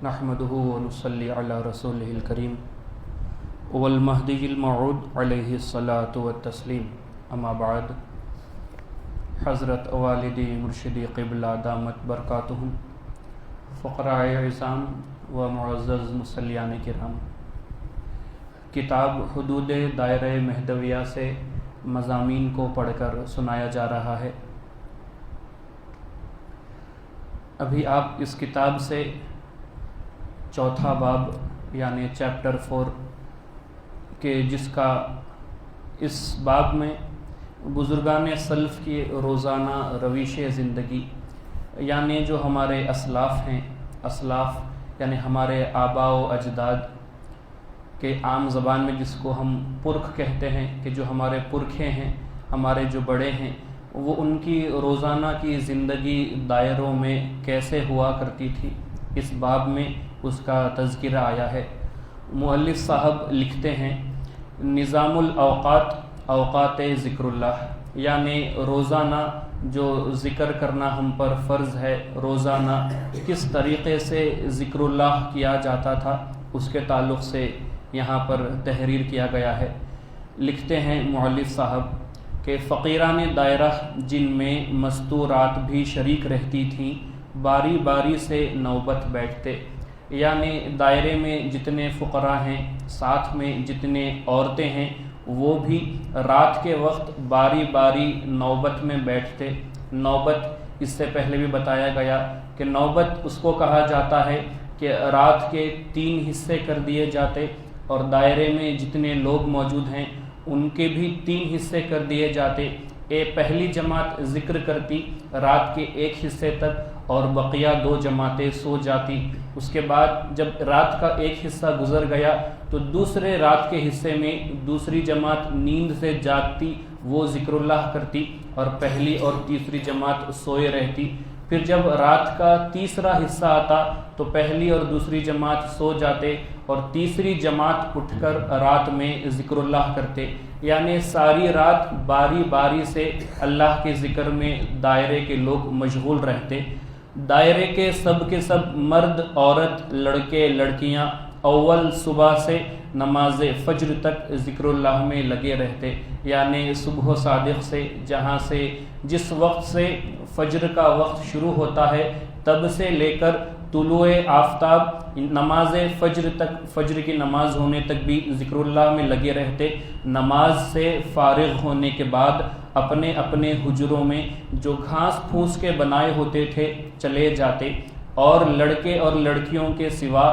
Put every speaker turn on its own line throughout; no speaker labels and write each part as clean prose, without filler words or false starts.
نحمده ونصلي على رسوله الكريم والمهدي الموعود عليه الصلاة والتسليم. اما بعد، حضرت والدی مرشدی قبلہ دامت برکاتہم، فقراء اعظام و معزز مصلیان کرام، کتاب حدود دائرہ مہدویہ سے مضامین کو پڑھ کر سنایا جا رہا ہے. ابھی آپ اس کتاب سے چوتھا باب یعنی چیپٹر 4 کہ جس کا اس باب میں بزرگان سلف کی روزانہ رویش زندگی یعنی جو ہمارے اسلاف ہیں، اسلاف یعنی ہمارے آباء و اجداد کے عام زبان میں جس کو ہم پرکھ کہتے ہیں، کہ جو ہمارے پرکھے ہیں، ہمارے جو بڑے ہیں، وہ ان کی روزانہ کی زندگی دائروں میں کیسے ہوا کرتی تھی، اس باب میں اس کا تذکرہ آیا ہے. مؤلف صاحب لکھتے ہیں نظام الاوقات، اوقات ذکر اللہ، یعنی روزانہ جو ذکر کرنا ہم پر فرض ہے، روزانہ کس طریقے سے ذکر اللہ کیا جاتا تھا اس کے تعلق سے یہاں پر تحریر کیا گیا ہے. لکھتے ہیں مؤلف صاحب کہ فقیران دائرہ جن میں مستورات بھی شریک رہتی تھیں باری باری سے نوبت بیٹھتے، یعنی دائرے میں جتنے فقراء ہیں، ساتھ میں جتنے عورتیں ہیں، وہ بھی رات کے وقت باری باری نوبت میں بیٹھتے. نوبت اس سے پہلے بھی بتایا گیا کہ نوبت اس کو کہا جاتا ہے کہ رات کے 3 حصے کر دیے جاتے اور دائرے میں جتنے لوگ موجود ہیں ان کے بھی 3 حصے کر دیے جاتے. پہلی جماعت ذکر کرتی رات کے 1 حصے تک اور بقیہ 2 جماعتیں سو جاتی. اس کے بعد جب رات کا 1 حصہ گزر گیا تو دوسرے رات کے حصے میں دوسری جماعت نیند سے جاگتی، وہ ذکر اللہ کرتی اور پہلی اور تیسری جماعت سوئے رہتی. پھر جب رات کا تیسرا حصہ آتا تو پہلی اور دوسری جماعت سو جاتے اور تیسری جماعت اٹھ کر رات میں ذکر اللہ کرتے. یعنی ساری رات باری باری سے اللہ کے ذکر میں دائرے کے لوگ مشغول رہتے. دائرے کے سب مرد، عورت، لڑکے، لڑکیاں اول صبح سے نماز فجر تک ذکر اللہ میں لگے رہتے. یعنی صبح صادق سے، جہاں سے جس وقت سے فجر کا وقت شروع ہوتا ہے تب سے لے کر طلوع آفتاب نماز فجر تک، فجر کی نماز ہونے تک بھی ذکر اللہ میں لگے رہتے. نماز سے فارغ ہونے کے بعد اپنے اپنے حجروں میں جو گھاس پھوس کے بنائے ہوتے تھے چلے جاتے اور لڑکے اور لڑکیوں کے سوا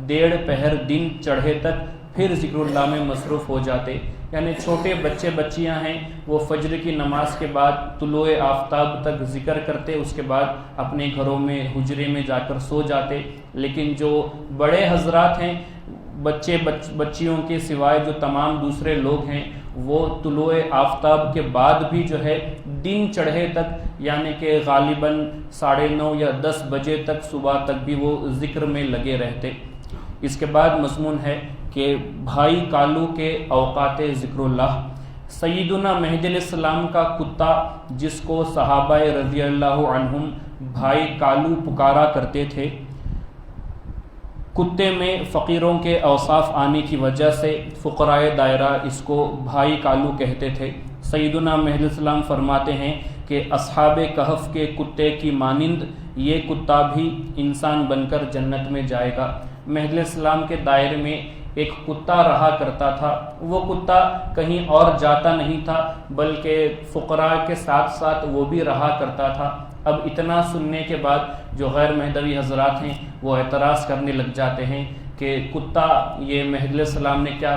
1.5 پہر دن چڑھے تک پھر ذکر اللہ میں مصروف ہو جاتے. یعنی چھوٹے بچے بچیاں ہیں وہ فجر کی نماز کے بعد طلوع آفتاب تک ذکر کرتے، اس کے بعد اپنے گھروں میں حجرے میں جا کر سو جاتے. لیکن جو بڑے حضرات ہیں، بچے بچیوں کے سوائے جو تمام دوسرے لوگ ہیں، وہ طلوع آفتاب کے بعد بھی جو ہے دن چڑھے تک یعنی کہ غالباً 9:30 یا 10 بجے تک صبح تک بھی وہ ذکر میں لگے رہتے. اس کے بعد مضمون ہے کہ بھائی کالو کے اوقات ذکر اللہ. سیدنا مہدی علیہ السلام کا کتا جس کو صحابہ رضی اللہ عنہم بھائی کالو پکارا کرتے تھے، کتے میں فقیروں کے اوصاف آنے کی وجہ سے فقراء دائرہ اس کو بھائی کالو کہتے تھے. سیدنا مہدی علیہ السلام فرماتے ہیں کہ اصحاب کہف کے کتے کی مانند یہ کتا بھی انسان بن کر جنت میں جائے گا. مہدی علیہ السلام کے دائرے میں ایک کتا رہا کرتا تھا. وہ کتا کہیں اور جاتا نہیں تھا بلکہ فقراء کے ساتھ ساتھ وہ بھی رہا کرتا تھا. اب اتنا سننے کے بعد جو غیر مہدوی حضرات ہیں وہ اعتراض کرنے لگ جاتے ہیں کہ کتا، یہ مہدی علیہ السلام نے کیا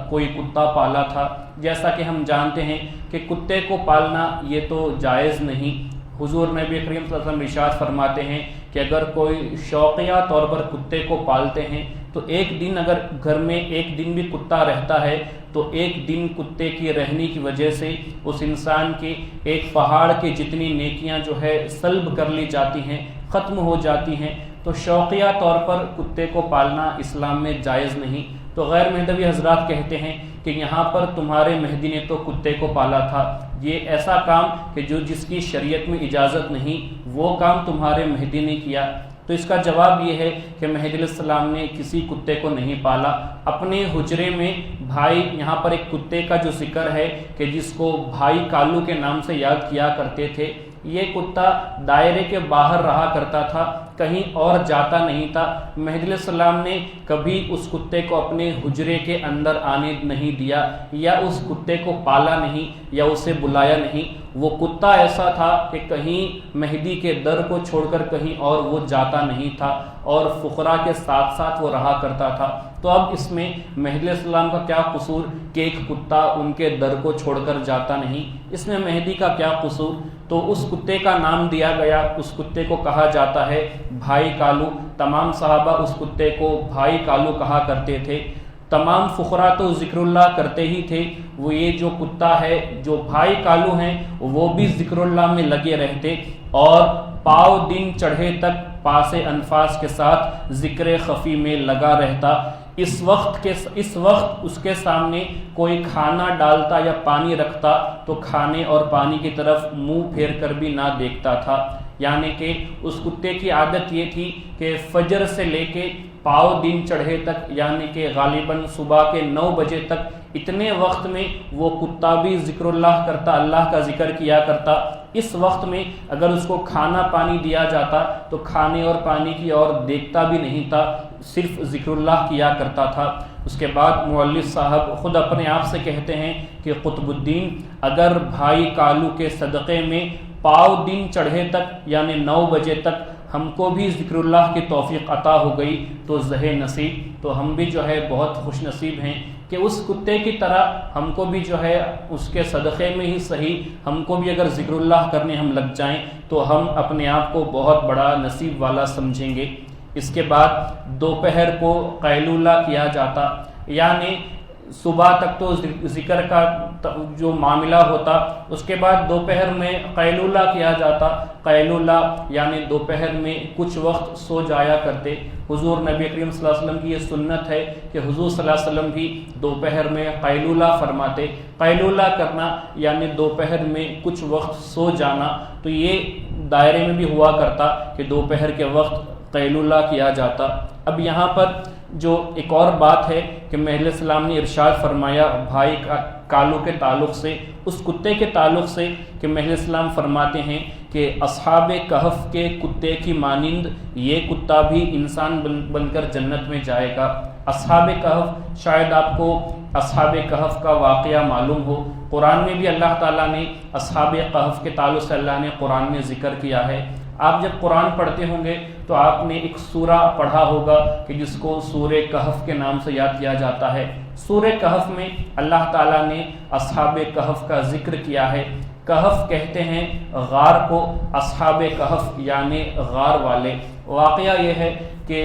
کوئی کتا پالا تھا؟ جیسا کہ ہم جانتے ہیں کہ کتے کو پالنا یہ تو جائز نہیں. حضور نبی کریم صلی اللہ علیہ وسلم ارشاد فرماتے ہیں کہ اگر کوئی شوقیہ طور پر کتے کو پالتے ہیں تو ایک دن اگر گھر میں ایک دن بھی کتا رہتا ہے تو ایک دن کتے کی رہنے کی وجہ سے اس انسان کی ایک پہاڑ کے جتنی نیکیاں جو ہے سلب کر لی جاتی ہیں، ختم ہو جاتی ہیں. تو شوقیہ طور پر کتے کو پالنا اسلام میں جائز نہیں. تو غیر مہدوی حضرات کہتے ہیں کہ یہاں پر تمہارے مہدی نے تو کتے کو پالا تھا، یہ ایسا کام کہ جس کی شریعت میں اجازت نہیں، وہ کام تمہارے مہدی نے کیا. تو اس کا جواب یہ ہے کہ مہدی علیہ السلام نے کسی کتے کو نہیں پالا. اپنے حجرے میں بھائی، یہاں پر ایک کتے کا جو ذکر ہے کہ جس کو بھائی کالو کے نام سے یاد کیا کرتے تھے، یہ کتا دائرے کے باہر رہا کرتا تھا، کہیں اور جاتا نہیں تھا. مہدی علیہ السلام نے کبھی اس کتے کو اپنے حجرے کے اندر آنے نہیں دیا، یا اس کتے کو پالا نہیں، یا اسے بلایا نہیں. وہ کتا ایسا تھا کہ کہیں مہدی کے در کو چھوڑ کر کہیں اور وہ جاتا نہیں تھا، اور فقراء کے ساتھ ساتھ وہ رہا کرتا تھا. تو اب اس میں مہدی علیہ السلام کا کیا قصور کہ ایک کتا ان کے در کو چھوڑ کر جاتا نہیں؟ اس میں مہدی کا کیا قصور؟ تو اس کتے کا نام دیا گیا، اس کتے کو کہا جاتا ہے بھائی کالو. تمام صحابہ اس کتے کو بھائی کالو کہا کرتے تھے. تمام فقراء تو ذکر اللہ کرتے ہی تھے، وہ یہ جو کتا ہے، جو بھائی کالو ہیں، وہ بھی ذکر اللہ میں لگے رہتے، اور پاؤ دن چڑھے تک پاس انفاس کے ساتھ ذکر خفی میں لگا رہتا. اس وقت اس کے سامنے کوئی کھانا ڈالتا یا پانی رکھتا تو کھانے اور پانی کی طرف منہ پھیر کر بھی نہ دیکھتا تھا. یعنی کہ اس کتے کی عادت یہ تھی کہ فجر سے لے کے پاؤ دن چڑھے تک، یعنی کہ غالباً صبح کے 9 بجے تک، اتنے وقت میں وہ کتا بھی ذکر اللہ کرتا، اللہ کا ذکر کیا کرتا. اس وقت میں اگر اس کو کھانا پانی دیا جاتا تو کھانے اور پانی کی اور دیکھتا بھی نہیں تھا، صرف ذکر اللہ کیا کرتا تھا. اس کے بعد مؤلف صاحب خود اپنے آپ سے کہتے ہیں کہ قطب الدین اگر بھائی کالو کے صدقے میں پاؤ دن چڑھے تک یعنی 9 بجے تک ہم کو بھی ذکر اللہ کی توفیق عطا ہو گئی تو زہ نصیب، تو ہم بھی جو ہے بہت خوش نصیب ہیں کہ اس کتے کی طرح ہم کو بھی جو ہے اس کے صدقے میں ہی صحیح، ہم کو بھی اگر ذکر اللہ کرنے ہم لگ جائیں تو ہم اپنے آپ کو بہت بڑا نصیب والا سمجھیں گے. اس کے بعد دوپہر کو قیلولہ کیا جاتا، یعنی صبح تک تو ذکر کا جو معاملہ ہوتا، اس کے بعد دوپہر میں قیلولہ کیا جاتا. قیلولہ یعنی دوپہر میں کچھ وقت سو جایا کرتے. حضور نبی کریم صلی اللہ علیہ وسلم کی یہ سنت ہے کہ حضور صلی اللہ علیہ وسلم بھی دوپہر میں قیلولہ فرماتے. قیلولہ کرنا یعنی دوپہر میں کچھ وقت سو جانا، تو یہ دائرے میں بھی ہوا کرتا کہ دوپہر کے وقت قیلولہ کیا جاتا. اب یہاں پر جو ایک اور بات ہے کہ مہدی علیہ السلام نے ارشاد فرمایا بھائی کالو کے تعلق سے، اس کتے کے تعلق سے، کہ مہدی علیہ السلام فرماتے ہیں کہ اصحاب کہف کے کتے کی مانند یہ کتا بھی انسان بن کر جنت میں جائے گا. اصحاب کہف، شاید آپ کو اصحاب کہف کا واقعہ معلوم ہو، قرآن میں بھی اللہ تعالیٰ نے اصحاب کہف کے تعلق سے اللہ نے قرآن میں ذکر کیا ہے. آپ جب قرآن پڑھتے ہوں گے تو آپ نے ایک سورہ پڑھا ہوگا کہ جس کو سورہ کہف کے نام سے یاد کیا جاتا ہے. سورہ کہف میں اللہ تعالیٰ نے اصحاب کہف کا ذکر کیا ہے. کہف کہتے ہیں غار کو، اصحاب کہف یعنی غار والے. واقعہ یہ ہے کہ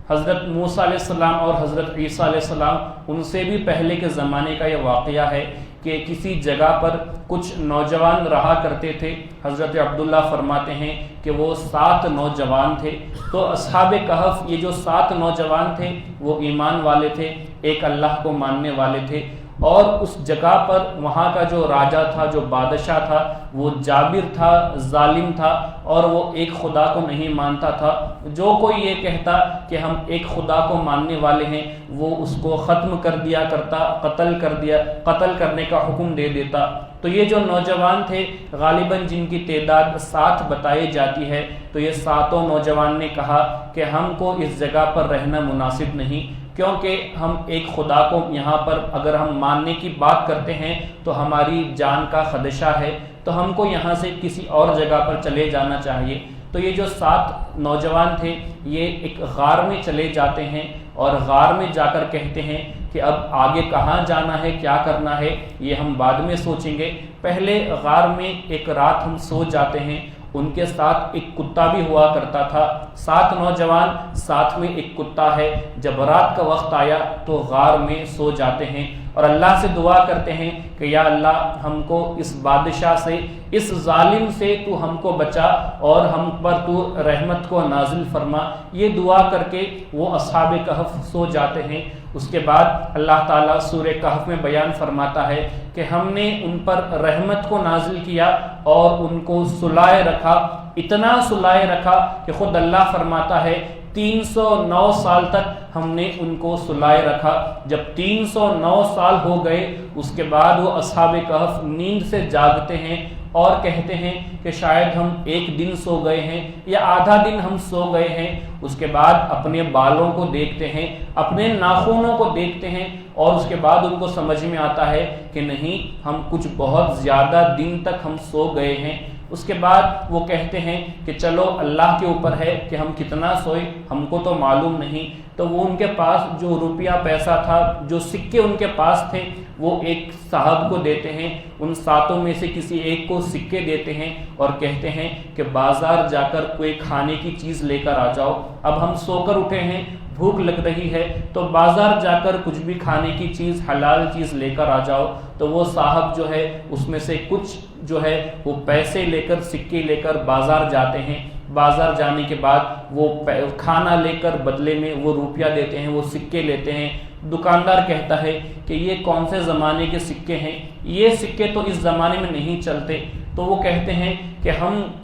حضرت موسیٰ علیہ السلام اور حضرت عیسیٰ علیہ السلام، ان سے بھی پہلے کے زمانے کا یہ واقعہ ہے کہ کسی جگہ پر کچھ نوجوان رہا کرتے تھے. حضرت عبداللہ فرماتے ہیں کہ وہ 7 نوجوان تھے. تو اصحاب کہف یہ جو 7 نوجوان تھے وہ ایمان والے تھے، ایک اللہ کو ماننے والے تھے، اور اس جگہ پر وہاں کا جو راجہ تھا، جو بادشاہ تھا، وہ جابر تھا، ظالم تھا، اور وہ ایک خدا کو نہیں مانتا تھا. جو کوئی یہ کہتا کہ ہم ایک خدا کو ماننے والے ہیں وہ اس کو ختم کر دیا کرتا، قتل کرنے کا حکم دے دیتا. تو یہ جو نوجوان تھے غالباً جن کی تعداد 7 بتائی جاتی ہے، تو یہ 7 نوجوان نے کہا کہ ہم کو اس جگہ پر رہنا مناسب نہیں، کیونکہ ہم ایک خدا کو یہاں پر اگر ہم ماننے کی بات کرتے ہیں تو ہماری جان کا خدشہ ہے، تو ہم کو یہاں سے کسی اور جگہ پر چلے جانا چاہیے. تو یہ جو 7 نوجوان تھے یہ ایک غار میں چلے جاتے ہیں، اور غار میں جا کر کہتے ہیں کہ اب آگے کہاں جانا ہے، کیا کرنا ہے، یہ ہم بعد میں سوچیں گے. پہلے غار میں ایک رات ہم سو جاتے ہیں. ان کے ساتھ ایک کتا بھی ہوا کرتا تھا. 7 نوجوان، ساتھ میں ایک کتا ہے. جب رات کا وقت آیا تو غار میں سو جاتے ہیں اور اللہ سے دعا کرتے ہیں کہ یا اللہ ہم کو اس بادشاہ سے، اس ظالم سے تو ہم کو بچا اور ہم پر تو رحمت کو نازل فرما. یہ دعا کر کے وہ اصحاب کہف سو جاتے ہیں. اس کے بعد اللہ تعالیٰ سورہ کہف میں بیان فرماتا ہے کہ ہم نے ان پر رحمت کو نازل کیا اور ان کو سلائے رکھا اتنا سلائے رکھا کہ خود اللہ فرماتا ہے 309 سال تک ہم نے ان کو سلائے رکھا۔ جب 309 سال ہو گئے اس کے بعد وہ اصحاب کہف نیند سے جاگتے ہیں اور کہتے ہیں کہ شاید ہم ایک دن سو گئے ہیں یا آدھا دن ہم سو گئے ہیں۔ اس کے بعد اپنے بالوں کو دیکھتے ہیں، اپنے ناخنوں کو دیکھتے ہیں، اور اس کے بعد ان کو سمجھ میں آتا ہے کہ نہیں، ہم کچھ بہت زیادہ دن تک ہم سو گئے ہیں۔ اس کے بعد وہ کہتے ہیں کہ چلو اللہ کے اوپر ہے کہ ہم کتنا سوئے، ہم کو تو معلوم نہیں۔ تو وہ ان کے پاس جو روپیہ پیسہ تھا، جو سکے ان کے پاس تھے، وہ ایک صاحب کو دیتے ہیں، ان ساتوں میں سے کسی ایک کو سکے دیتے ہیں اور کہتے ہیں کہ بازار جا کر کوئی کھانے کی چیز لے کر آ جاؤ، اب ہم سو کر اٹھے ہیں، بھوک لگ رہی ہے، تو بازار جا کر کچھ بھی کھانے کی چیز، حلال چیز لے کر آ جاؤ۔ تو وہ صاحب جو ہے اس میں سے کچھ جو ہے وہ پیسے لے کر، سکے لے کر بازار جاتے ہیں۔ بازار جانے کے بعد وہ کھانا لے کر بدلے میں وہ روپیہ دیتے ہیں، وہ سکے لیتے ہیں۔ دکاندار کہتا ہے کہ یہ کون سے زمانے کے سکے ہیں، یہ سکے تو اس زمانے میں نہیں چلتے۔ تو وہ کہتے ہیں کہ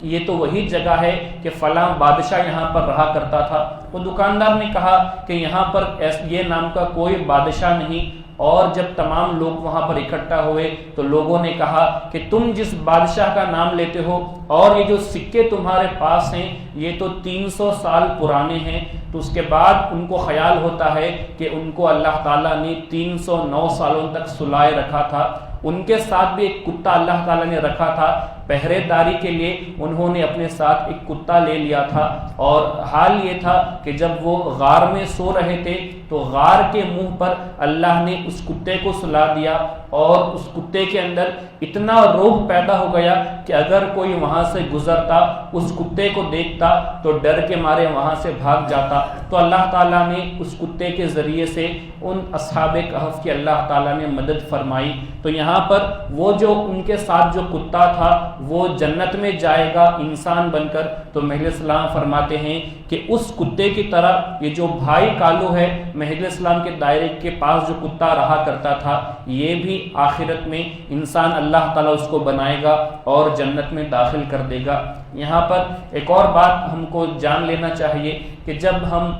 یہ تو وہی جگہ ہے کہ فلاں بادشاہ یہاں پر رہا کرتا تھا۔ وہ دکاندار نے کہا کہ یہاں پر یہ نام کا کوئی بادشاہ نہیں۔ اور جب تمام لوگ وہاں پر اکٹھا ہوئے تو لوگوں نے کہا کہ تم جس بادشاہ کا نام لیتے ہو اور یہ جو سکے تمہارے پاس ہیں یہ تو 300 سال پرانے ہیں۔ تو اس کے بعد ان کو خیال ہوتا ہے کہ ان کو اللہ تعالیٰ نے 309 سالوں تک سلائے رکھا تھا۔ ان کے ساتھ بھی ایک کتا اللہ تعالیٰ نے رکھا تھا، پہرے داری کے لیے انہوں نے اپنے ساتھ ایک کتا لے لیا تھا۔ اور حال یہ تھا کہ جب وہ غار میں سو رہے تھے تو غار کے منہ پر اللہ نے اس کتے کو سلا دیا، اور اس کتے کے اندر اتنا روح پیدا ہو گیا کہ اگر کوئی وہاں سے گزرتا، اس کتے کو دیکھتا تو ڈر کے مارے وہاں سے بھاگ جاتا۔ تو اللہ تعالیٰ نے اس کتے کے ذریعے سے ان اصحاب کہف کی اللہ تعالیٰ نے مدد فرمائی۔ تو یہاں پر وہ جو ان کے ساتھ جو کتا تھا وہ جنت میں جائے گا انسان بن کر۔ تو مہدی السلام فرماتے ہیں کہ اس کتے کی طرح یہ جو بھائی کالو ہے، مہدی السلام کے دائرے کے پاس جو کتا رہا کرتا تھا، یہ بھی آخرت میں انسان اللہ تعالیٰ اس کو بنائے گا اور جنت میں داخل کر دے گا۔ یہاں پر ایک اور بات ہم کو جان لینا چاہیے کہ جب ہم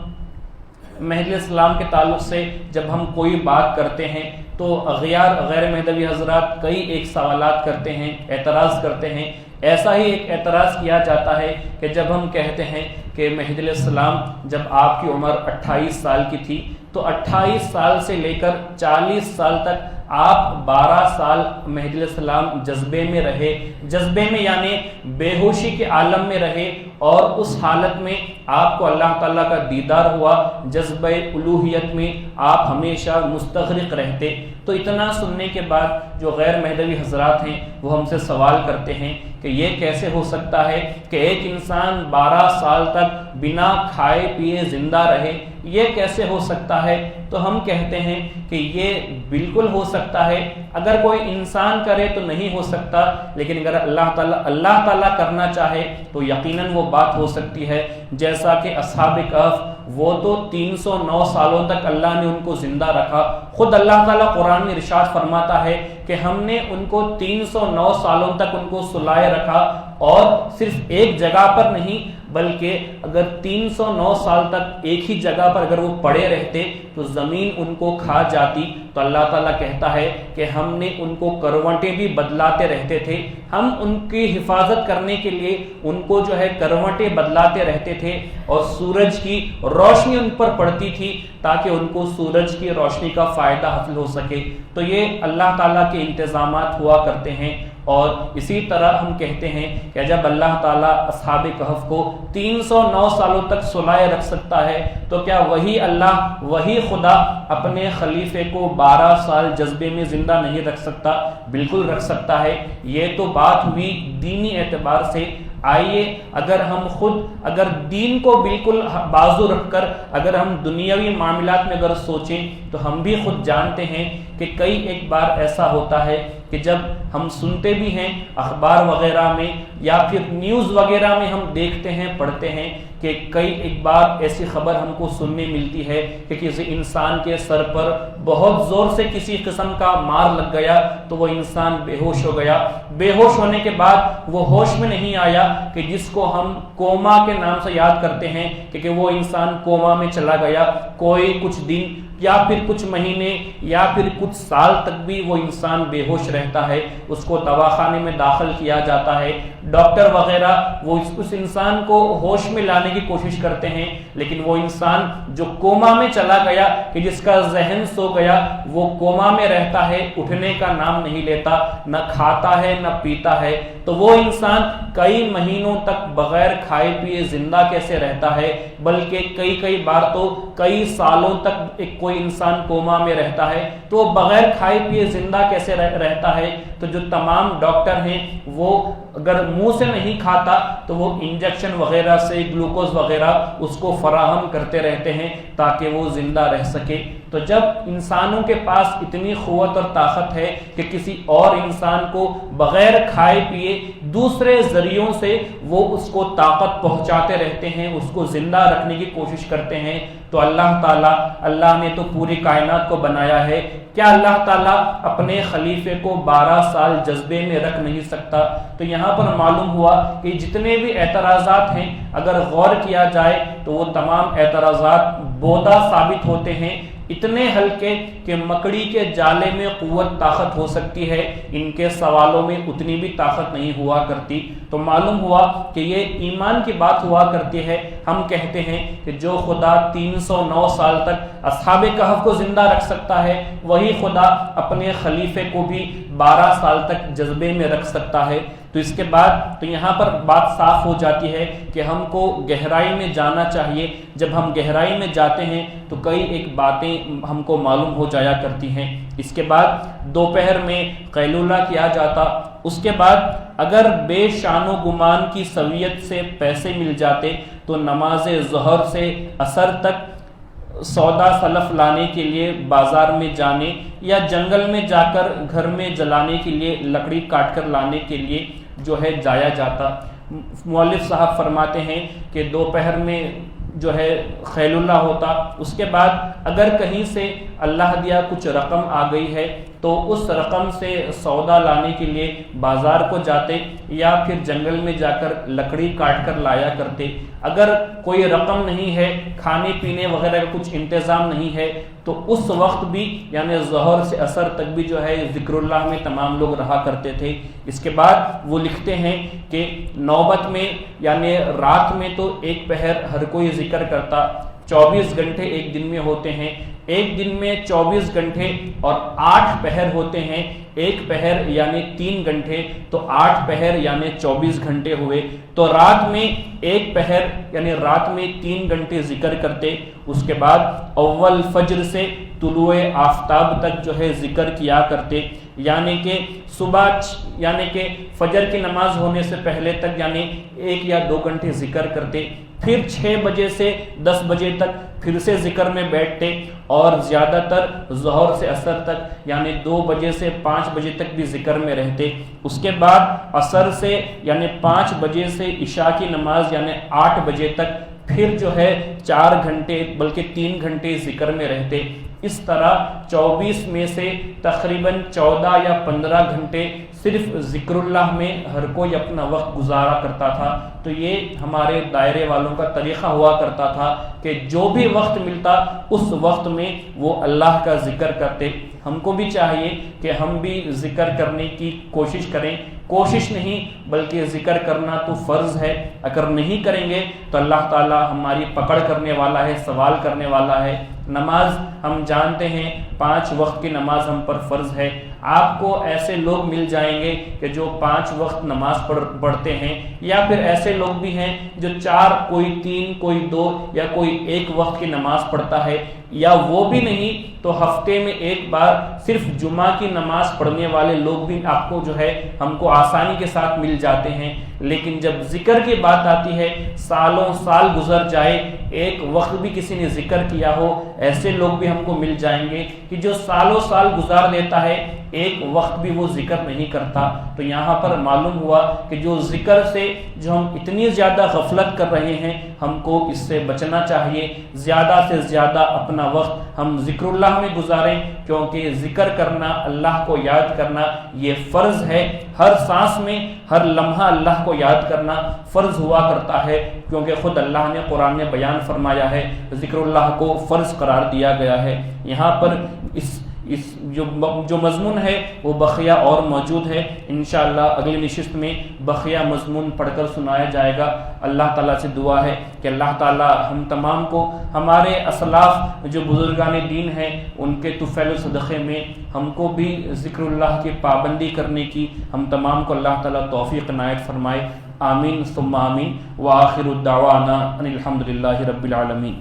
مہدی السلام کے تعلق سے جب ہم کوئی بات کرتے ہیں تو غیر مہدوی حضرات کئی ایک سوالات کرتے ہیں، اعتراض کرتے ہیں۔ ایسا ہی ایک اعتراض کیا جاتا ہے کہ جب ہم کہتے ہیں کہ مہدی علیہ السلام جب آپ کی عمر 28 سال کی تھی تو 28 سال سے لے کر 40 سال تک آپ 12 سال مہدی علیہ السلام جذبے میں رہے، جذبے میں یعنی بے ہوشی کے عالم میں رہے، اور اس حالت میں آپ کو اللہ تعالیٰ کا دیدار ہوا، جذبہ الوہیت میں آپ ہمیشہ مستغرق رہتے۔ تو اتنا سننے کے بعد جو غیر مہدوی حضرات ہیں وہ ہم سے سوال کرتے ہیں کہ یہ کیسے ہو سکتا ہے کہ ایک انسان 12 سال تک بنا کھائے پیے زندہ رہے، یہ کیسے ہو سکتا ہے؟ تو ہم کہتے ہیں کہ یہ بالکل ہو سکتا ہے، اگر کوئی انسان کرے تو نہیں ہو سکتا، لیکن اگر اللہ تعالیٰ کرنا چاہے تو یقیناً وہ بات ہو سکتی ہے۔ جیسا کہ اصحاب کہف وہ تو 309 سالوں تک اللہ نے ان کو زندہ رکھا۔ خود اللہ تعالیٰ قرآن میں ارشاد فرماتا ہے کہ ہم نے ان کو 309 سالوں تک ان کو سلائے رکھا، اور صرف ایک جگہ پر نہیں بلکہ اگر 309 سال تک ایک ہی جگہ پر اگر وہ پڑے رہتے تو زمین ان کو کھا جاتی۔ تو اللہ تعالیٰ کہتا ہے کہ ہم نے ان کو کروٹیں بھی بدلاتے رہتے تھے، ہم ان کی حفاظت کرنے کے لیے ان کو جو ہے کروٹیں بدلاتے رہتے تھے، اور سورج کی روشنی ان پر پڑتی تھی تاکہ ان کو سورج کی روشنی کا فائدہ حاصل ہو سکے۔ تو یہ اللہ تعالیٰ کے انتظامات ہوا کرتے ہیں۔ اور اسی طرح ہم کہتے ہیں کہ جب اللہ تعالیٰ اصحاب کہف کو 309 سالوں تک سلائے رکھ سکتا ہے تو کیا وہی خدا اپنے خلیفے کو 12 سال جذبے میں زندہ نہیں رکھ سکتا؟ بالکل رکھ سکتا ہے۔ یہ تو بات ہوئی دینی اعتبار سے۔ آئیے اگر دین کو بالکل بازو رکھ کر اگر ہم دنیاوی معاملات میں اگر سوچیں تو ہم بھی خود جانتے ہیں کہ کئی ایک بار ایسا ہوتا ہے کہ جب ہم سنتے بھی ہیں اخبار وغیرہ میں یا پھر نیوز وغیرہ میں ہم دیکھتے ہیں، پڑھتے ہیں کہ کئی ایک بار ایسی خبر ہم کو سننے ملتی ہے کہ کسی انسان کے سر پر بہت زور سے کسی قسم کا مار لگ گیا تو وہ انسان بے ہوش ہو گیا. بے ہوش ہونے کے بعد وہ ہوش میں نہیں آیا کہ جس کو ہم کوما کے نام سے یاد کرتے ہیں کہ وہ انسان کوما میں چلا گیا. کوئی کچھ دن یا پھر کچھ مہینے یا پھر کچھ سال تک بھی وہ انسان بے ہوش رہتا ہے. اس کو دواخانے میں داخل کیا جاتا ہے. ڈاکٹر وغیرہ وہ اس انسان کو ہوش میں لانے کی کوشش کرتے ہیں, لیکن وہ انسان جو کوما میں چلا گیا, کہ جس کا ذہن سو گیا, وہ کوما میں رہتا ہے, اٹھنے کا نام نہیں لیتا, نہ کھاتا ہے نہ پیتا ہے. تو وہ انسان کئی مہینوں تک بغیر کھائے پیے زندہ کیسے رہتا ہے, بلکہ کئی بار تو کئی سالوں تک ایک کوئی انسان کوما میں رہتا ہے تو وہ بغیر کھائے پیے زندہ کیسے رہتا ہے. تو جو تمام ڈاکٹر ہیں وہ اگر منہ سے نہیں کھاتا تو وہ انجیکشن وغیرہ سے گلوکوز وغیرہ اس کو فراہم کرتے رہتے ہیں تاکہ وہ زندہ رہ سکے. تو جب انسانوں کے پاس اتنی قوت اور طاقت ہے کہ کسی اور انسان کو بغیر کھائے پیے دوسرے ذریعوں سے وہ اس کو طاقت پہنچاتے رہتے ہیں, اس کو زندہ رکھنے کی کوشش کرتے ہیں, تو اللہ تعالیٰ, اللہ نے تو پوری کائنات کو بنایا ہے, کیا اللہ تعالیٰ اپنے خلیفے کو 12 سال جذبے میں رکھ نہیں سکتا؟ تو یہاں پر معلوم ہوا کہ جتنے بھی اعتراضات ہیں اگر غور کیا جائے تو وہ تمام اعتراضات بودا ثابت ہوتے ہیں, اتنے ہلکے کہ مکڑی کے جالے میں قوت طاقت ہو سکتی ہے, ان کے سوالوں میں اتنی بھی طاقت نہیں ہوا کرتی. تو معلوم ہوا کہ یہ ایمان کی بات ہوا کرتی ہے. ہم کہتے ہیں کہ جو خدا 309 سال تک اصحاب کہف کو زندہ رکھ سکتا ہے, وہی خدا اپنے خلیفے کو بھی 12 سال تک جذبے میں رکھ سکتا ہے. تو اس کے بعد تو یہاں پر بات صاف ہو جاتی ہے کہ ہم کو گہرائی میں جانا چاہیے. جب ہم گہرائی میں جاتے ہیں تو کئی ایک باتیں ہم کو معلوم ہو جایا کرتی ہیں. اس کے بعد دوپہر میں قیلولہ کیا جاتا. اس کے بعد اگر بے شان و گمان کی سویت سے پیسے مل جاتے تو نماز ظہر سے عصر تک سودا سلف لانے کے لیے بازار میں جانے یا جنگل میں جا کر گھر میں جلانے کے لیے لکڑی کاٹ کر لانے کے لیے جو ہے جایا جاتا. مؤلف صاحب فرماتے ہیں کہ دوپہر میں جو ہے خیل اللہ ہوتا. اس کے بعد اگر کہیں سے اللہ دیا کچھ رقم آ گئی ہے تو اس رقم سے سودا لانے کے لیے بازار کو جاتے یا پھر جنگل میں جا کر لکڑی کاٹ کر لایا کرتے. اگر کوئی رقم نہیں ہے, کھانے پینے وغیرہ کا کچھ انتظام نہیں ہے, تو اس وقت بھی یعنی ظہر سے عصر تک بھی جو ہے ذکر اللہ میں تمام لوگ رہا کرتے تھے. اس کے بعد وہ لکھتے ہیں کہ نوبت میں یعنی رات میں تو ایک پہر ہر کوئی ذکر کرتا. 24 گھنٹے ایک دن میں ہوتے ہیں, ایک دن میں 24 گھنٹے اور 8 پہر ہوتے ہیں. ایک پہر یعنی 3 گھنٹے تو 8 پہر یعنی 24 گھنٹے ہوئے. تو رات میں ایک پہر یعنی رات میں 3 گھنٹے ذکر کرتے. اس کے بعد اول فجر سے طلوع آفتاب تک جو ہے ذکر کیا کرتے, یعنی کہ صبح یعنی کہ فجر کی نماز ہونے سے پہلے تک یعنی 1 یا 2 گھنٹے ذکر کرتے. پھر 6 بجے سے 10 بجے تک پھر سے ذکر میں بیٹھتے اور زیادہ تر ظہر سے عصر تک یعنی 2 بجے سے 5 بجے تک بھی ذکر میں رہتے. اس کے بعد عصر سے یعنی 5 بجے سے عشاء کی نماز یعنی 8 بجے تک پھر جو ہے 4 گھنٹے بلکہ 3 گھنٹے ذکر میں رہتے. اس طرح 24 میں سے تقریباً 14 یا 15 گھنٹے صرف ذکر اللہ میں ہر کوئی اپنا وقت گزارا کرتا تھا. تو یہ ہمارے دائرے والوں کا طریقہ ہوا کرتا تھا کہ جو بھی وقت ملتا اس وقت میں وہ اللہ کا ذکر کرتے. ہم کو بھی چاہیے کہ ہم بھی ذکر کرنے کی کوشش کریں. کوشش نہیں بلکہ ذکر کرنا تو فرض ہے. اگر نہیں کریں گے تو اللہ تعالی ہماری پکڑ کرنے والا ہے, سوال کرنے والا ہے. نماز ہم جانتے ہیں 5 وقت کی نماز ہم پر فرض ہے. آپ کو ایسے لوگ مل جائیں گے کہ جو 5 وقت نماز پڑھتے ہیں, یا پھر ایسے لوگ بھی ہیں جو 4, کوئی 3, کوئی 2 یا کوئی 1 وقت کی نماز پڑھتا ہے. یا وہ بھی نہیں تو ہفتے میں ایک بار صرف جمعہ کی نماز پڑھنے والے لوگ بھی آپ کو جو ہے ہم کو آسانی کے ساتھ مل جاتے ہیں. لیکن جب ذکر کی بات آتی ہے سالوں سال گزر جائے ایک وقت بھی کسی نے ذکر کیا ہو, ایسے لوگ بھی ہم کو مل جائیں گے کہ جو سالوں سال گزار دیتا ہے ایک وقت بھی وہ ذکر نہیں کرتا. تو یہاں پر معلوم ہوا کہ جو ذکر سے جو ہم اتنی زیادہ غفلت کر رہے ہیں ہم کو اس سے بچنا چاہیے. زیادہ سے زیادہ اپنا وقت ہم ذکر اللہ میں گزاریں, کیونکہ ذکر کرنا, اللہ کو یاد کرنا یہ فرض ہے. ہر سانس میں ہر لمحہ اللہ کو یاد کرنا فرض ہوا کرتا ہے, کیونکہ خود اللہ نے قرآن میں بیان فرمایا ہے ذکر اللہ کو فرض قرار دیا گیا ہے. یہاں پر اس جو مضمون ہے وہ بقیہ اور موجود ہے. انشاءاللہ اگلی نشست میں بقیہ مضمون پڑھ کر سنایا جائے گا. اللہ تعالیٰ سے دعا ہے کہ اللہ تعالیٰ ہم تمام کو ہمارے اسلاف جو بزرگان دین ہیں ان کے طفیل و صدقے میں ہم کو بھی ذکر اللہ کی پابندی کرنے کی ہم تمام کو اللہ تعالیٰ توفیق عنایت فرمائے. آمین ثم آمین. وآخر الدعوانا ان الحمد للہ رب العالمین.